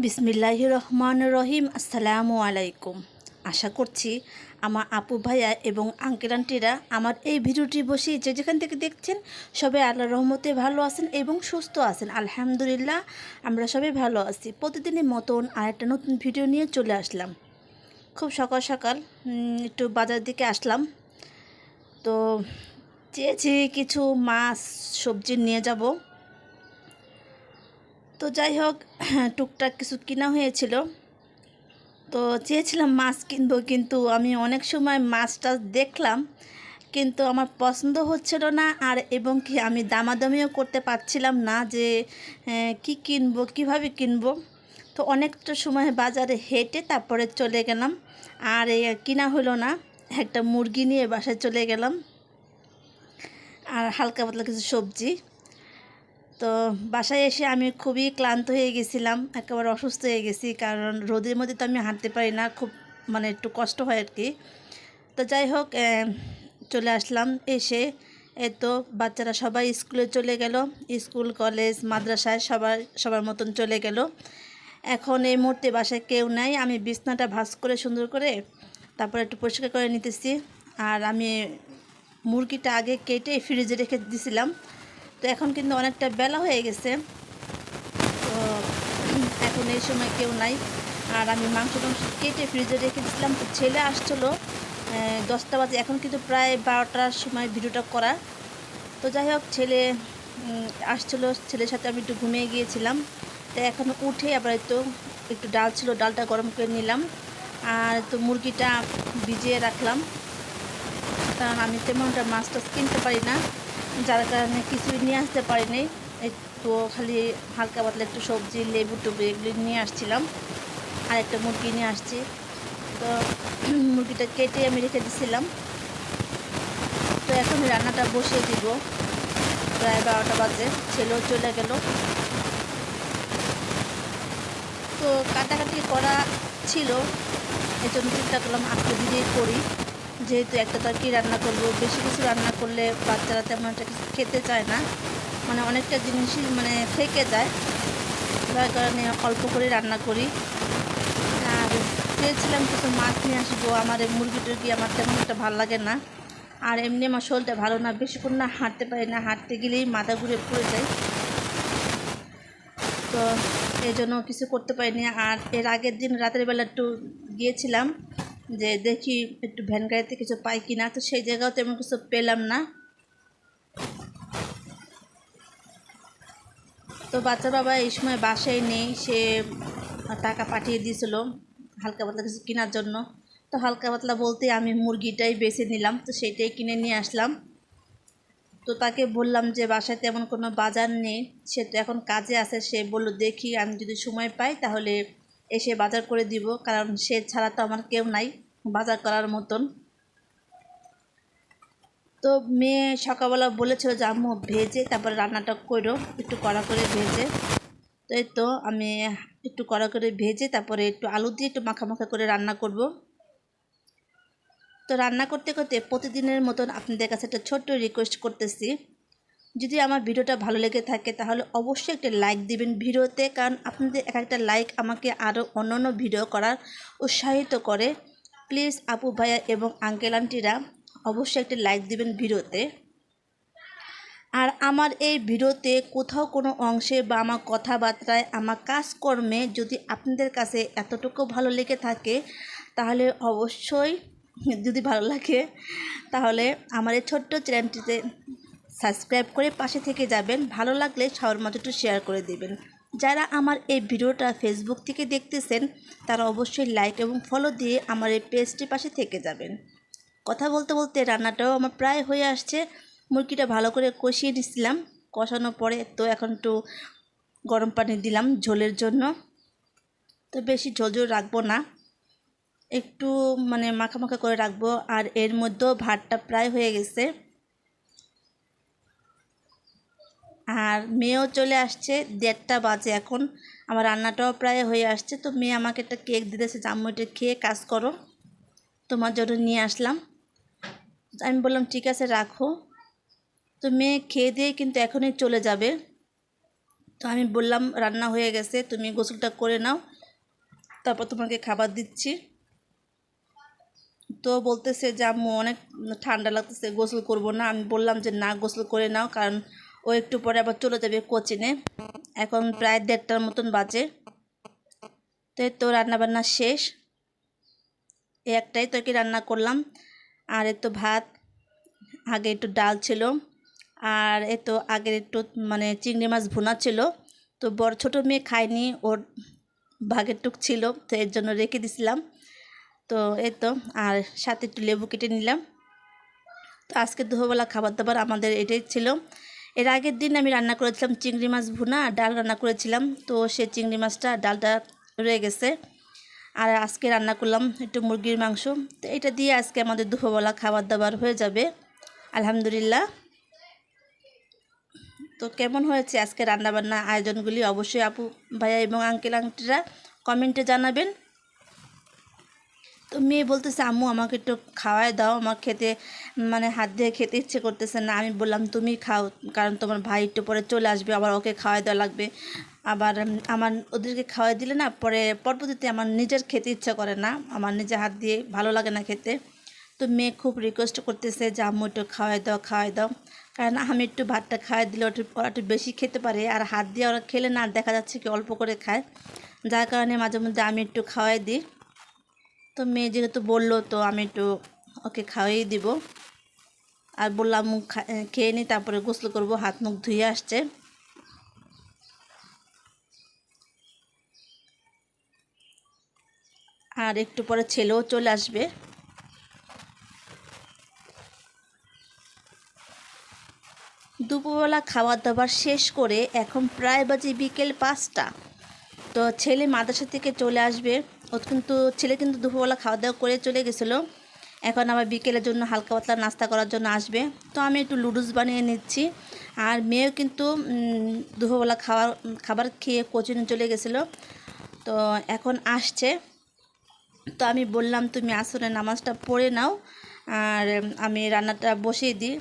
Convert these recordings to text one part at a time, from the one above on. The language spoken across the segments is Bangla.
বিসমিল্লাহির রহমানির রহিম। আসসালামু আলাইকুম। আশা করছি আমার আপু ভাইয়া এবং আঙ্কেল আন্টিরা আমার এই ভিডিওটি বসে যে যেখান থেকে দেখছেন সবাই আল্লাহর রহমতে ভালো আছেন এবং সুস্থ আছেন। আলহামদুলিল্লাহ আমরা সবাই ভালো আছি। প্রতিদিনের মতন আরেকটা নতুন ভিডিও নিয়ে চলে আসলাম। খুব সকাল সকাল একটু বাজার দিকে আসলাম। তো চেয়েছি কিছু মাছ সবজি নিয়ে যাব। তো যাই হোক, টুকটাক কিছু কিনা হয়েছিল। তো চেয়েছিলাম মাছ কিনবো, কিন্তু আমি অনেক সময় মাছটা দেখলাম কিন্তু আমার পছন্দ হচ্ছিল না, আর এবং কি আমি দামাদামিও করতে পারছিলাম না যে কি কিনবো, কিভাবে কিনবো। তো অনেকটা সময় বাজারে হেঁটে তারপরে চলে গেলাম, আর কিনা হলো না। একটা মুরগি নিয়ে বাসায় চলে গেলাম আর হালকা পাতলা কিছু সবজি। তো বাসায় এসে আমি খুবই ক্লান্ত হয়ে গেছিলাম, একেবারে অসুস্থ হয়ে গেছি, কারণ রোদের মধ্যে তো আমি হাঁটতে পারি না, খুব একটু কষ্ট হয় আর কি। তো যাই হোক, চলে আসলাম। এসে তো বাচ্চারা সবাই স্কুলে চলে গেল, স্কুল কলেজ মাদ্রাসায় সবার মতন চলে গেল। এখন এই মুহূর্তে বাসায় কেউ নাই। আমি বিছনাটা ভাঁজ করে সুন্দর করে তারপর একটু পরিষ্কার করে নিতেছি। আর আমি মুরগিটা আগে কেটে ফ্রিজে রেখে দিয়েছিলাম। তো এখন কিন্তু অনেকটা বেলা হয়ে গেছে, তো এখন এই সময় কেউ নাই। আর আমি মাংস কেটে ফ্রিজে রেখে দিয়েছিলাম। তো ছেলে আসছিলো 10টা বাজে, এখন কিন্তু প্রায় 12টার সময় ভিডিওটা করা। তো যাই হোক, ছেলে আসছিলো, ছেলের সাথে আমি একটু ঘুমিয়ে গিয়েছিলাম। তো এখন উঠে আবার একটু ডাল ছিল, ডালটা গরম করে নিলাম। আর তো মুরগিটা ভিজিয়ে রাখলাম, কারণ আমি তেমনটা মাছ টাছ কিনতে পারি না, যার কারণে কিছুই নিয়ে আসতে পারিনি। একটু খালি হালকা পাতলা একটু সবজি, লেবু টুবু এগুলি নিয়ে আসছিলাম, আর একটা মুরগি নিয়ে আসছি। তো মুরগিটা কেটে আমি রেখে দিছিলাম। তো এখন রান্নাটা বসিয়ে দিব। প্রায় 12টা বাজে, ছেলেও চলে গেল। তো কাটাকাটি করা ছিল, এই জন্য চিন্তা করলাম আজকে দিয়েই করি, যেহেতু একটা তরকারি রান্না করব। বেশি কিছু রান্না করলে বাচ্চারা তেমন একটা কিছু খেতে চায় না, অনেকটা জিনিসই থেকে যায়, যার কারণে অল্প করে রান্না করি। আর চেয়েছিলাম কিছু মাছ নিয়ে আসবো, আমার এই মুরগি টুরগি আমার তেমন একটা ভালো লাগে না। আর এমনি আমার শরীরটা ভালো না, বেশিক্ষণ না হাঁটতে পারি না, হাঁটতে গেলেই মাথা ঘুরে পড়ে যায়। তো এই জন্য কিছু করতে পারিনি। আর এর আগের দিন রাতের বেলা একটু গিয়েছিলাম যে দেখি একটু ভ্যান গাড়িতে কিছু পাই কিনা, তো সেই জায়গাও তেমন কিছু পেলাম না। তো বাচ্চার বাবা এই সময় বাসায় নেই, সে টাকা পাঠিয়ে দিয়েছিল হালকা পাতলা কিছু কেনার জন্য। তো হালকা পাতলা বলতে আমি মুরগিটাই বেছে নিলাম, তো সেইটাই কিনে নিয়ে আসলাম। তো তাকে বললাম যে বাসায় তেমন কোনো বাজার নেই, সে তো এখন কাজে আছে। সে বলল দেখি আমি যদি সময় পাই তাহলে এসে বাজার করে দিব, কারণ সে ছাড়া তো আমার কেউ নাই বাজার করার মতন। তো মেয়ে সকালবেলা বলেছিল যে আম্মু ভেজে তারপরে রান্নাটা করো, একটু কড়া করে ভেজে। তো এই তো আমি একটু কড়া করে ভেজে তারপরে একটু আলু দিয়ে একটু মাখা মাখা করে রান্না করব। তো রান্না করতে করতে প্রতিদিনের মতন আপনাদের কাছে একটা ছোট্ট রিকোয়েস্ট করতেছি, যদি আমার ভিডিওটা ভালো লেগে থাকে তাহলে অবশ্যই একটা লাইক দিবেন ভিডিওতে, কারণ আপনাদের একটা লাইক আমাকে আরও অন্যান্য ভিডিও করার উৎসাহিত করে। প্লিজ আপু ভাইয়া এবং আঙ্কেল আন্টিরা অবশ্যই একটা লাইক দিবেন ভিডিওতে। আর আমার এই ভিডিওতে কোথাও কোনো অংশে বা আমার কথাবার্তায়, আমার কাজকর্মে যদি আপনাদের কাছে এতটুকু ভালো লেগে থাকে তাহলে অবশ্যই, যদি ভালো লাগে তাহলে আমার এই ছোট্ট চ্যানেলটিতে সাবস্ক্রাইব করে পাশে থেকে যাবেন। ভালো লাগলে সবার মতো একটু শেয়ার করে দেবেন। যারা আমার এই ভিডিওটা ফেসবুক থেকে দেখতেছেন তারা অবশ্যই লাইক এবং ফলো দিয়ে আমার এই পেজটির পাশে থেকে যাবেন। কথা বলতে বলতে রান্নাটাও আমার প্রায় হয়ে আসছে। মুরগিটা ভালো করে কষিয়ে নিচ্ছিলাম, কষানোর পরে তো এখন একটু গরম পানি দিলাম ঝোলের জন্য। তো বেশি ঝোল ঝোল রাখবো না, একটু মাখা মাখা করে রাখবো। আর এর মধ্যেও ভাতটা প্রায় হয়ে গেছে, আর মেয়েও চলে আসছে। 1:30 বাজে এখন, আমার রান্নাটাও প্রায় হয়ে আসছে। তো মেয়ে আমাকে একটা কেক দিতেছে, আম্মু এটা খেয়ে কাজ করো, তোমার জন্য নিয়ে আসলাম। আমি বললাম ঠিক আছে রাখো। তো মেয়ে খেয়ে দিয়ে কিন্তু এখনই চলে যাবে। তো আমি বললাম রান্না হয়ে গেছে, তুমি গোসলটা করে নাও, তারপর তোমাকে খাবার দিচ্ছি। তো বলতেছে যে আম্মু অনেক ঠান্ডা লাগতেছে, গোসল করব না। আমি বললাম যে না, গোসল করে নাও, কারণ ও একটু পরে আবার চলে যাবে কোচিনে। এখন প্রায় 1:30টার মতন বাজে। তো এই তো রান্নাবান্না শেষ, এই একটাই তরকারি রান্না করলাম। আর এই তো ভাত, আগে একটু ডাল ছিল, আর এই তো আগের একটু মানে চিংড়ি মাছ ভুনা ছিল। তো বড় ছোটো মেয়ে খায়নি, ওর ভাগের টুক ছিল, তো এর জন্য রেখে দিছিলাম। তো এই তো, আর সাথে একটু লেবু কেটে নিলাম। তো আজকে দুপুরবেলা খাবার দাবার আমাদের এটাই ছিল। এর আগের দিন আমি রান্না করেছিলাম চিংড়ি মাছ ভুনা, ডাল রান্না করেছিলাম, তো সে চিংড়ি মাছটা ডালটা রয়ে গেছে। আর আজকে রান্না করলাম একটু মুরগির মাংস। তো এটা দিয়ে আজকে আমাদের দুপুরবেলা খাবার দাবার হয়ে যাবে আলহামদুলিল্লাহ। তো কেমন হয়েছে আজকে রান্নাবান্না আয়োজনগুলি, অবশ্যই আপু ভাইয়া এবং আঙ্কেল আন্টিরা কমেন্টে জানাবেন। তো মেয়ে বলতেছে আম্মু আমাকে একটু খাওয়াই দাও, আমার খেতে মানে হাত দিয়ে খেতে ইচ্ছে করতেছে না। আমি বললাম তুমি খাও, কারণ তোমার ভাই একটু পরে চলে আসবে, আবার ওকে খাওয়াই দেওয়া লাগবে। আবার আমার ওদেরকে খাওয়াই দিলে না পরে পরবর্তীতে আমার নিজের খেতে ইচ্ছা করে না, আমার নিজের হাত দিয়ে ভালো লাগে না খেতে। তো মেয়ে খুব রিকোয়েস্ট করতেছে যে আম্মু একটু খাওয়াই দাও খাওয়াই দাও, কারণ আমি একটু ভাতটা খাওয়াই দিলে ওরা একটু বেশি খেতে পারে, আর হাত দিয়ে ওরা খেলে না দেখা যাচ্ছে কি অল্প করে খায়, যার কারণে মাঝে মধ্যে আমি একটু খাওয়াই দিই। তো মেয়ে যেহেতু বললো, তো আমি একটু ওকে খাওয়াই দিব। আর বললাম মুখ খেয়ে নিই, তারপরে গোসল করব, হাত মুখ ধুয়ে আসছে। আর একটু পরে ছেলেও চলে আসবে। দুপুরবেলা খাবার দাবার শেষ করে এখন প্রায় বাজে বিকেল 5টা। তো ছেলে মাদ্রাসা থেকে চলে আসবে, ছেলে কিন্তু দুপুরবেলা খাওয়া দাওয়া করে চলে গেছিলো। এখন আবার বিকেলের জন্য হালকা পাতলা নাস্তা করার জন্য আসবে। তো আমি একটু লুডুস বানিয়ে নিচ্ছি। আর মেয়েও কিন্তু দুপুরবেলা খাবার খেয়ে কোচিংয়ে চলে গেছিলো, তো এখন আসছে। তো আমি বললাম তুমি আসরের নামাজটা পড়ে নাও, আর আমি রান্নাটা বসিয়ে দিই,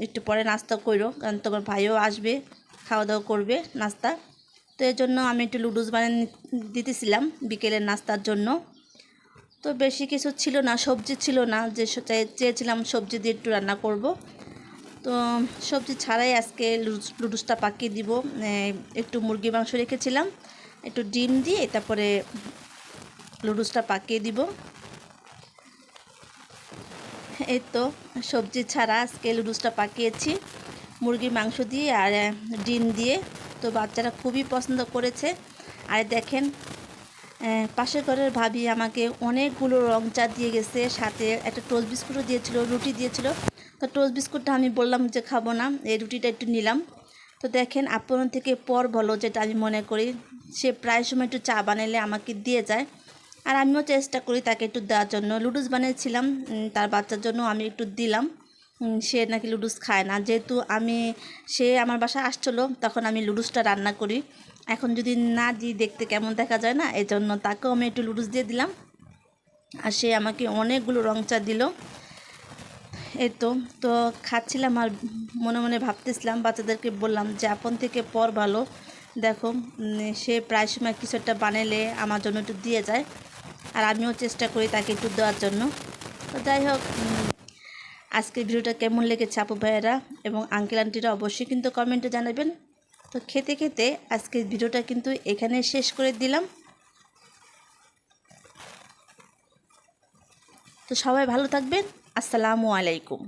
একটু পরে নাস্তা করো, কারণ তোমার ভাইও আসবে, খাওয়া দাওয়া করবে নাস্তা। তো এই জন্য আমি একটু লুডুস বানিয়ে দিতেছিলাম বিকেলের নাস্তার জন্য। তো বেশি কিছু ছিল না, সবজি ছিল না, যে চেয়েছিলাম সবজি দিয়ে একটু রান্না করব। তো সবজি ছাড়াই আজকে লুডুসটা পাকিয়ে দিব। একটু মুরগি মাংস রেখেছিলাম, একটু ডিম দিয়ে তারপরে লুডুসটা পাকিয়ে দিব। এই তো সবজি ছাড়া আজকে লুডুসটা পাকিয়েছি মুরগির মাংস দিয়ে আর ডিম দিয়ে। তো বাচ্চারা খুবই পছন্দ করেছে। আর দেখেন পাশের ঘরের ভাবি আমাকে অনেকগুলো রং চা দিয়ে গেছে, সাথে একটা টোস্ট বিস্কুটও দিয়েছিল, রুটি দিয়েছিল। তো টোস্ট বিস্কুটটা আমি বললাম যে খাবো না, এই রুটিটা একটু নিলাম। তো দেখেন আপন থেকে পর ভালো, যেটা আমি মনে করি। সে প্রায় সময় একটু চা বানালে আমাকে দিয়ে যায়, আর আমিও চেষ্টা করি তাকে একটু দেওয়ার জন্য। লুডুস বানিয়েছিলাম তার বাচ্চার জন্য, আমি একটু দিলাম। সে নাকি লুডুস খায় না, যেহেতু সে আমার বাসায় আসছিলো তখন আমি লুডুসটা রান্না করি। এখন যদি না দিই দেখতে কেমন দেখা যায় না, এই জন্য তাকেও আমি একটু লুডুস দিয়ে দিলাম। আর সে আমাকে অনেকগুলো রং চা দিল। এই তো তো খাচ্ছিলাম আর মনে মনে ভাবতেছিলাম, বাচ্চাদেরকে বললাম যে আপন থেকে পর ভালো। দেখো সে প্রায় সময় কিছু একটা বানালে আমার জন্য একটু দিয়ে যায়, আর আমিও চেষ্টা করি তাকে একটু দেওয়ার জন্য। তো যাই হোক, আজকের ভিডিওটা কেমন লেগেছে আপু ভাইয়েরা এবং আঙ্কেল আন্টিরা অবশ্যই কিন্তু কমেন্টে জানাবেন। তো খেতে খেতে আজকের ভিডিওটা কিন্তু এখানে শেষ করে দিলাম। তো সবাই ভালো থাকবেন, আসসালামু আলাইকুম।